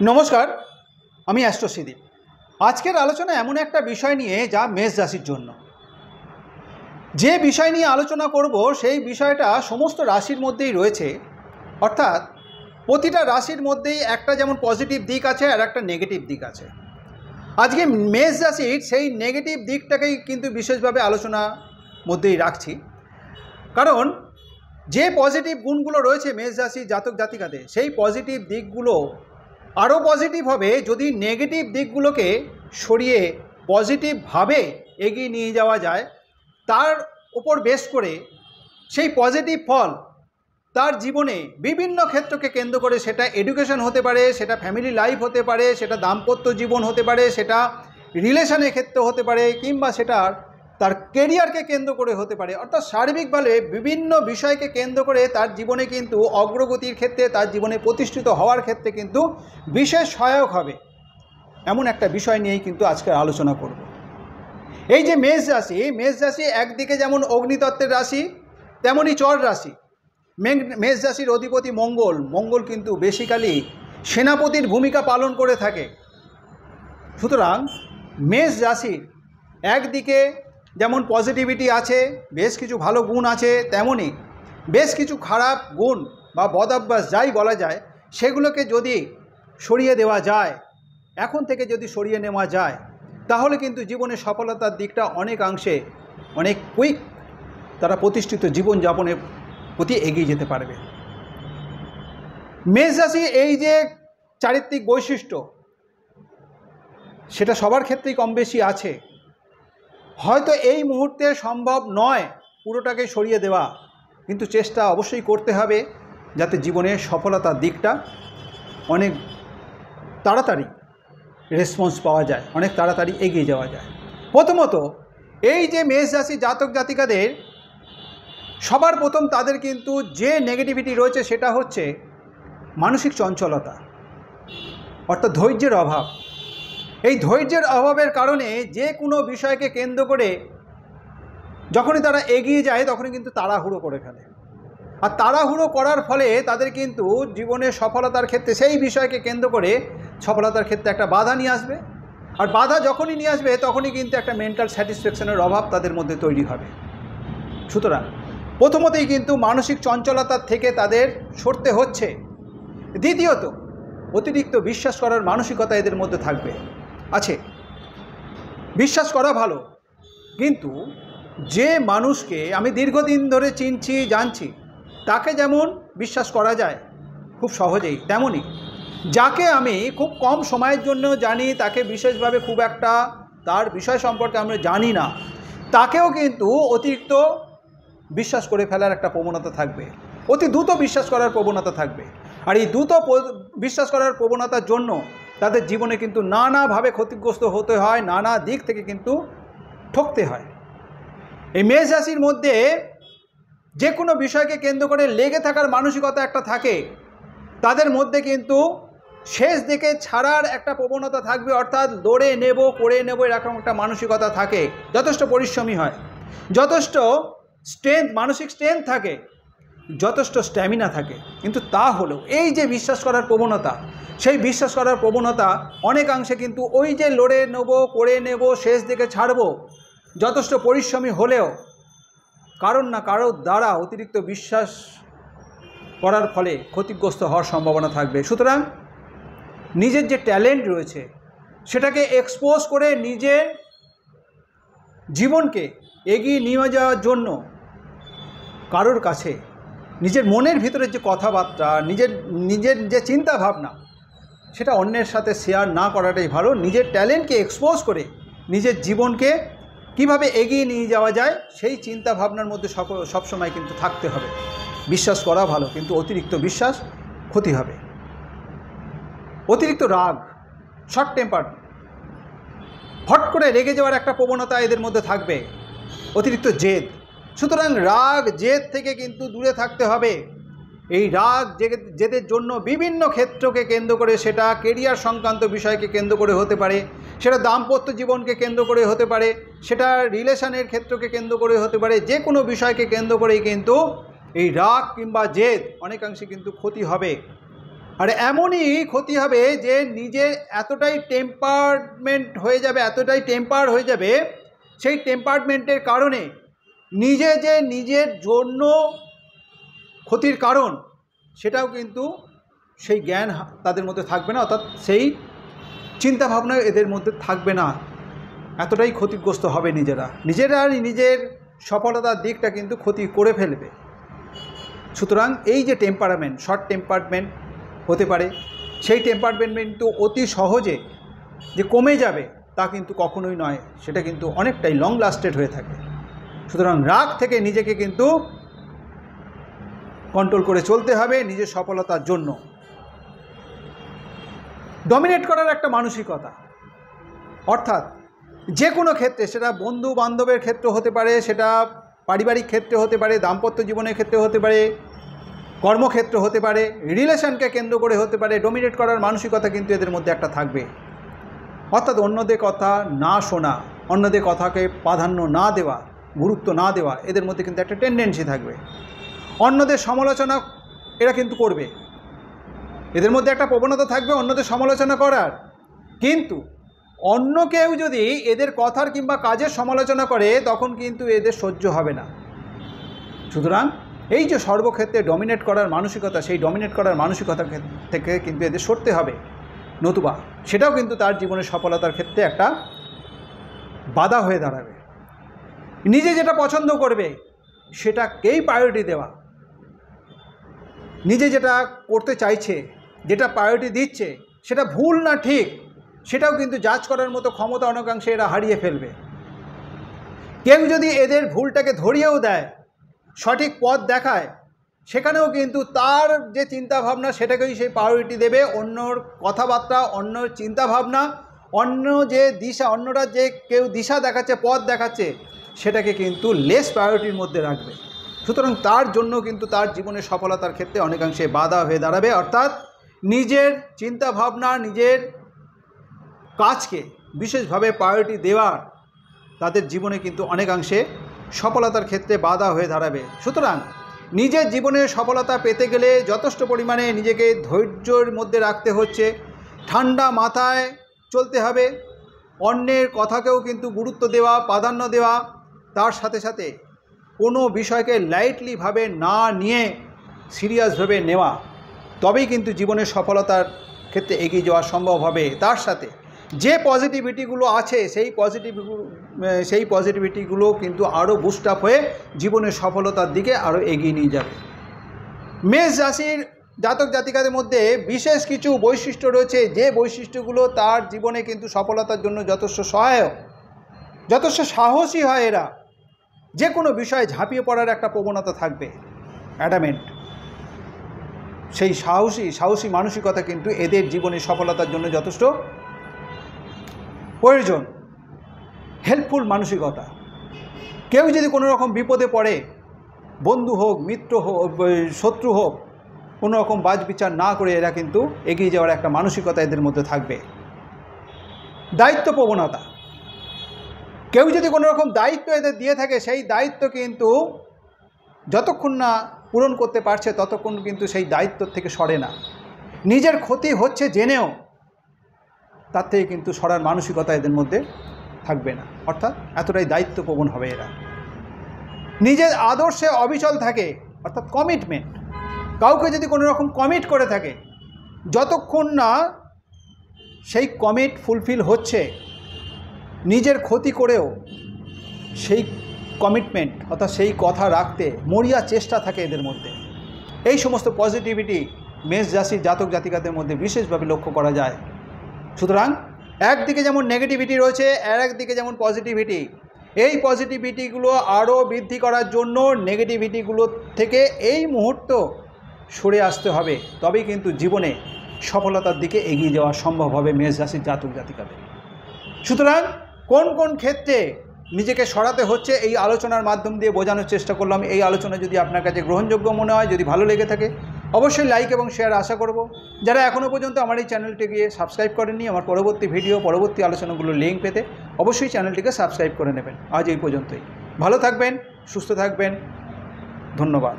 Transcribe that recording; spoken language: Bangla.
নমস্কার, আমি অ্যাস্ট্রোসিদীপ। আজকের আলোচনা এমন একটা বিষয় নিয়ে যা মেষ রাশির জন্য। যে বিষয় নিয়ে আলোচনা করব সেই বিষয়টা সমস্ত রাশির মধ্যেই রয়েছে, অর্থাৎ প্রতিটা রাশির মধ্যেই একটা যেমন পজিটিভ দিক আছে আর একটা নেগেটিভ দিক আছে। আজকে মেষ রাশির সেই নেগেটিভ দিকটাকেই কিন্তু বিশেষভাবে আলোচনার মধ্যেই রাখছি, কারণ যে পজিটিভ গুণগুলো রয়েছে মেষ রাশির জাতক জাতিকাদের, সেই পজিটিভ দিকগুলো আরও পজিটিভ হবে যদি নেগেটিভ দিকগুলোকে সরিয়ে পজিটিভভাবে এগিয়ে নিয়ে যাওয়া যায়। তার উপর বেস করে সেই পজিটিভ ফল তার জীবনে বিভিন্ন ক্ষেত্রকে কেন্দ্র করে, সেটা এডুকেশন হতে পারে, সেটা ফ্যামিলি লাইফ হতে পারে, সেটা দাম্পত্য জীবন হতে পারে, সেটা রিলেশনের ক্ষেত্রে হতে পারে, কিংবা সেটা তার কেরিয়ারকে কেন্দ্র করে হতে পারে। অর্থাৎ সার্বিকভাবে বিভিন্ন বিষয়কে কেন্দ্র করে তার জীবনে কিন্তু অগ্রগতির ক্ষেত্রে, তার জীবনে প্রতিষ্ঠিত হওয়ার ক্ষেত্রে কিন্তু বিশেষ সহায়ক হবে, এমন একটা বিষয় নিয়েই কিন্তু আজকের আলোচনা করব। এই যে মেষ রাশি একদিকে যেমন অগ্নিতত্ত্বের রাশি, তেমনই চর রাশি। মেষ রাশির অধিপতি মঙ্গল কিন্তু বেসিক্যালি সেনাপতির ভূমিকা পালন করে থাকে। সুতরাং মেষ রাশির একদিকে যেমন পজিটিভিটি আছে, বেশ কিছু ভালো গুণ আছে, তেমনই বেশ কিছু খারাপ গুণ বা বদঅভ্যাস যাই বলা যায়, সেগুলোকে যদি সরিয়ে দেওয়া যায়, এখন থেকে যদি সরিয়ে নেওয়া যায়, তাহলে কিন্তু জীবনের সফলতার দিকটা অনেকাংশে অনেক কুইক তারা প্রতিষ্ঠিত জীবনযাপনের প্রতি এগিয়ে যেতে পারবে। মেষ রাশি এই যে চারিত্রিক বৈশিষ্ট্য, সেটা সবার ক্ষেত্রেই কম বেশি আছে। হয়তো এই মুহূর্তে সম্ভব নয় পুরোটাকে সরিয়ে দেওয়া, কিন্তু চেষ্টা অবশ্যই করতে হবে যাতে জীবনের সফলতার দিকটা অনেক তাড়াতাড়ি রেসপন্স পাওয়া যায়, অনেক তাড়াতাড়ি এগিয়ে যাওয়া যায়। প্রথমত এই যে মেষ রাশি জাতক জাতিকাদের সবার প্রথম তাদের কিন্তু যে নেগেটিভিটি রয়েছে সেটা হচ্ছে মানসিক চঞ্চলতা, অর্থাৎ ধৈর্যের অভাব। এই ধৈর্যের অভাবের কারণে যে কোনো বিষয়কে কেন্দ্র করে যখনই তারা এগিয়ে যায় তখনই কিন্তু তাড়াহুড়ো করে ফেলে, আর তাড়াহুড়ো করার ফলে তাদের কিন্তু জীবনের সফলতার ক্ষেত্রে সেই বিষয়কে কেন্দ্র করে সফলতার ক্ষেত্রে একটা বাধা নিয়ে আসবে, আর বাধা যখনই নিয়ে আসবে তখনই কিন্তু একটা মেন্টাল স্যাটিসফ্যাকশনের অভাব তাদের মধ্যে তৈরি হবে। সুতরাং প্রথমতেই কিন্তু মানসিক চঞ্চলতার থেকে তাদের সরতে হচ্ছে। দ্বিতীয়ত অতিরিক্ত বিশ্বাস করার মানসিকতা এদের মধ্যে থাকবে, আছে। বিশ্বাস করা ভালো, কিন্তু যে মানুষকে আমি দীর্ঘদিন ধরে চিনছি জানছি তাকে যেমন বিশ্বাস করা যায় খুব সহজেই, তেমনই যাকে আমি খুব কম সময়ের জন্য জানি, তাকে বিশেষভাবে খুব একটা তার বিষয় সম্পর্কে আমরা জানি না, তাকেও কিন্তু অতিরিক্ত বিশ্বাস করে ফেলার একটা প্রবণতা থাকবে, অতি দ্রুত বিশ্বাস করার প্রবণতা থাকবে। আর এই দ্রুত বিশ্বাস করার প্রবণতার জন্য তাদের জীবনে কিন্তু নানাভাবে ক্ষতিগ্রস্ত হতে হয়, নানা দিক থেকে কিন্তু ঠকতে হয়। এই মেষ রাশির মধ্যে যে কোনো বিষয়কে কেন্দ্র করে লেগে থাকার মানসিকতা একটা থাকে, তাদের মধ্যে কিন্তু শেষ দিকে ছাড়ার একটা প্রবণতা থাকবে, অর্থাৎ লড়ে নেব, করে নেব, এরকম একটা মানসিকতা থাকে। যথেষ্ট পরিশ্রমী হয়, যথেষ্ট মানসিক স্ট্রেংথ থাকে, যথেষ্ট স্ট্যামিনা থাকে, কিন্তু তা হলেও এই যে বিশ্বাস করার প্রবণতা, সেই বিশ্বাস করার প্রবণতা অনেকাংশে কিন্তু ওই যে লড়ে নেব, করে নেব, শেষ দিকে ছাড়ব, যথেষ্ট পরিশ্রমী হলেও কারণ না কারোর দ্বারা অতিরিক্ত বিশ্বাস করার ফলে ক্ষতিগ্রস্ত হওয়ার সম্ভাবনা থাকবে। সুতরাং নিজের যে ট্যালেন্ট রয়েছে সেটাকে এক্সপোজ করে নিজের জীবনকে এগিয়ে নিয়ে যাওয়ার জন্য কারোর কাছে নিজের মনের ভিতরের যে কথাবার্তা, নিজের যে চিন্তা ভাবনা, সেটা অন্যের সাথে শেয়ার না করাটাই ভালো। নিজের ট্যালেন্টকে এক্সপোজ করে নিজের জীবনকে কিভাবে এগিয়ে নিয়ে যাওয়া যায় সেই চিন্তা ভাবনার মধ্যে সবসময় কিন্তু থাকতে হবে। বিশ্বাস করা ভালো, কিন্তু অতিরিক্ত বিশ্বাস ক্ষতি হবে। অতিরিক্ত রাগ, শর্ট টেম্পার, হট করে রেগে যাওয়ার একটা প্রবণতা এদের মধ্যে থাকবে, অতিরিক্ত জেদ। সুতরাং রাগ জেদ থেকে কিন্তু দূরে থাকতে হবে। এই রাগ জেদের জন্য বিভিন্ন ক্ষেত্রকে কেন্দ্র করে, সেটা কেরিয়ার সংক্রান্ত বিষয়কে কেন্দ্র করে হতে পারে, সেটা দাম্পত্য জীবনকে কেন্দ্র করে হতে পারে, সেটা রিলেশনের ক্ষেত্রকে কেন্দ্র করে হতে পারে, যে কোনো বিষয়কে কেন্দ্র করেই কিন্তু এই রাগ কিংবা জেদ অনেকাংশে কিন্তু ক্ষতি হবে। আর এমনই ক্ষতি হবে যে নিজে এতটাই টেম্পারমেন্ট হয়ে যাবে, এতটাই টেম্পার হয়ে যাবে, সেই টেম্পারমেন্টের কারণে নিজে যে নিজের জন্য ক্ষতির কারণ সেটাও কিন্তু সেই জ্ঞান তাদের মধ্যে থাকবে না, অর্থাৎ সেই চিন্তাভাবনা এদের মধ্যে থাকবে না। এতটাই ক্ষতিগ্রস্ত হবে নিজেরাই নিজের সফলতার দিকটা কিন্তু ক্ষতি করে ফেলবে। সুতরাং এই যে টেম্পারমেন্ট, শর্ট টেম্পারমেন্ট হতে পারে, সেই টেম্পারমেন্ট কিন্তু অতি সহজে যে কমে যাবে তা কিন্তু কখনোই নয়, সেটা কিন্তু অনেকটাই লং লাস্টেড হয়ে থাকে। সুতরাং রাগ থেকে নিজেকে কিন্তু কন্ট্রোল করে চলতে হবে নিজের সফলতার জন্য। ডমিনেট করার একটা মানসিকতা, অর্থাৎ যে কোনো ক্ষেত্রে, সেটা বন্ধু বান্ধবের ক্ষেত্রে হতে পারে, সেটা পারিবারিক ক্ষেত্রে হতে পারে, দাম্পত্য জীবনের ক্ষেত্রে হতে পারে, কর্মক্ষেত্র হতে পারে, রিলেশনকে কেন্দ্র করে হতে পারে, ডমিনেট করার মানসিকতা কিন্তু এদের মধ্যে একটা থাকবে। অর্থাৎ অন্যদের কথা না শোনা, অন্যদের কথাকে প্রাধান্য না দেওয়া, গুরুত্ব না দেওয়া, এদের মধ্যে কিন্তু একটা টেন্ডেন্সি থাকবে। অন্যদের সমালোচনা এরা কিন্তু করবে, এদের মধ্যে একটা প্রবণতা থাকবে অন্যদের সমালোচনা করার। কিন্তু অন্য কেউ যদি এদের কথার কিংবা কাজের সমালোচনা করে তখন কিন্তু এদের সহ্য হবে না। সুতরাং এই যে সর্বক্ষেত্রে ডমিনেট করার মানসিকতা, সেই ডমিনেট করার মানসিকতা থেকে কিন্তু এদের সরতে হবে, নতুবা সেটাও কিন্তু তার জীবনের সফলতার ক্ষেত্রে একটা বাধা হয়ে দাঁড়াবে। নিজে যেটা পছন্দ করবে সেটাকেই প্রায়োরিটি দেওয়া, নিজে যেটা করতে চাইছে, যেটা প্রায়োরিটি দিচ্ছে, সেটা ভুল না ঠিক সেটাও কিন্তু জাজ করার মতো ক্ষমতা অনেকাংশে এরা হারিয়ে ফেলবে। কেউ যদি এদের ভুলটাকে ধরিয়েও দেয়, সঠিক পথ দেখায়, সেখানেও কিন্তু তার যে চিন্তাভাবনা সেটাকেই সেই প্রায়োরিটি দেবে। অন্যর কথাবার্তা, অন্যর চিন্তাভাবনা, অন্য যে দিশা, অন্যরা যে কেউ দিশা দেখাচ্ছে, পথ দেখাচ্ছে, সেটাকে কিন্তু লেস প্রায়োরিটির মধ্যে রাখবে। সুতরাং তার জন্য কিন্তু তার জীবনের সফলতার ক্ষেত্রে অনেকাংশে বাধা হয়ে দাঁড়াবে। অর্থাৎ নিজের চিন্তাভাবনা, নিজের কাজকে বিশেষভাবে প্রায়োরিটি দেওয়ার তাদের জীবনে কিন্তু অনেকাংশে সফলতার ক্ষেত্রে বাধা হয়ে দাঁড়াবে। সুতরাং নিজের জীবনের সফলতা পেতে গেলে যথেষ্ট পরিমাণে নিজেকে ধৈর্যের মধ্যে রাখতে হচ্ছে, ঠান্ডা মাথায় চলতে হবে, অন্যের কথাকেও কিন্তু গুরুত্ব দেওয়া, প্রাধান্য দেওয়া, তার সাথে সাথে কোনো বিষয়কে লাইটলিভাবে না নিয়ে সিরিয়াসভাবে নেওয়া, তবেই কিন্তু জীবনের সফলতার ক্ষেত্রে এগিয়ে যাওয়া সম্ভব হবে। তার সাথে যে পজিটিভিটিগুলো আছে সেই পজিটিভিটিগুলো কিন্তু আরও বুস্ট আপ হয়ে জীবনের সফলতার দিকে আরও এগিয়ে নিয়ে যাবে। মেষ রাশির জাতক জাতিকাদের মধ্যে বিশেষ কিছু বৈশিষ্ট্য রয়েছে, যে বৈশিষ্ট্যগুলো তার জীবনে কিন্তু সফলতার জন্য যথেষ্ট সহায়ক, যথেষ্ট সাহসী হয়। এরা যে কোনো বিষয়ে ঝাঁপিয়ে পড়ার একটা প্রবণতা থাকবে, অ্যাডামেন্ট। সেই সাহসী মানসিকতা কিন্তু এদের জীবনের সফলতার জন্য যথেষ্ট প্রয়োজন। হেল্পফুল মানসিকতা, কেউ যদি কোনো রকম বিপদে পড়ে, বন্ধু হোক, মিত্র হোক, শত্রু হোক, কোনো রকম বাজ বিচার না করে এরা কিন্তু এগিয়ে যাওয়ার একটা মানসিকতা এদের মধ্যে থাকবে। দায়িত্ব প্রবণতা, কেউ যদি কোনো রকম দায়িত্ব এদের দিয়ে থাকে, সেই দায়িত্ব কিন্তু যতক্ষণ না পূরণ করতে পারছে ততক্ষণ কিন্তু সেই দায়িত্ব থেকে সরে না। নিজের ক্ষতি হচ্ছে জেনেও তার থেকে কিন্তু সরার মানসিকতা এদের মধ্যে থাকবে না, অর্থাৎ এতটাই দায়িত্বপ্রবণ হবে এরা। নিজের আদর্শে অবিচল থাকে, অর্থাৎ কমিটমেন্ট। কাউকে যদি কোনো রকম কমিট করে থাকে, যতক্ষণ না সেই কমিট ফুলফিল হচ্ছে, নিজের ক্ষতি করেও সেই কমিটমেন্ট অর্থাৎ সেই কথা রাখতে মরিয়া চেষ্টা থাকে এদের মধ্যে। এই সমস্ত পজিটিভিটি মেষ রাশির জাতক জাতিকাদের মধ্যে বিশেষভাবে লক্ষ্য করা যায়। সুতরাং একদিকে যেমন নেগেটিভিটি রয়েছে, আর একদিকে যেমন পজিটিভিটি, এই পজিটিভিটিগুলো আরও বৃদ্ধি করার জন্য নেগেটিভিটিগুলো থেকে এই মুহূর্ত সরে আসতে হবে, তবেই কিন্তু জীবনে সফলতার দিকে এগিয়ে যাওয়া সম্ভব হবে মেষ রাশির জাতক জাতিকাদের। সুতরাং কোন কোন ক্ষেত্রে নিজেকে সরাতে হচ্ছে এই আলোচনার মাধ্যম দিয়ে বোঝানোর চেষ্টা করলাম। এই আলোচনা যদি আপনার কাছে গ্রহণযোগ্য মনে হয়, যদি ভালো লেগে থাকে, অবশ্যই লাইক এবং শেয়ার আশা করব। যারা এখনও পর্যন্ত আমার এই চ্যানেলটিকে সাবস্ক্রাইব করেননি, আমার পরবর্তী ভিডিও, পরবর্তী আলোচনাগুলোর লিঙ্ক পেতে অবশ্যই চ্যানেলটিকে সাবস্ক্রাইব করে নেবেন। আজ এই পর্যন্তই। ভালো থাকবেন, সুস্থ থাকবেন, ধন্যবাদ।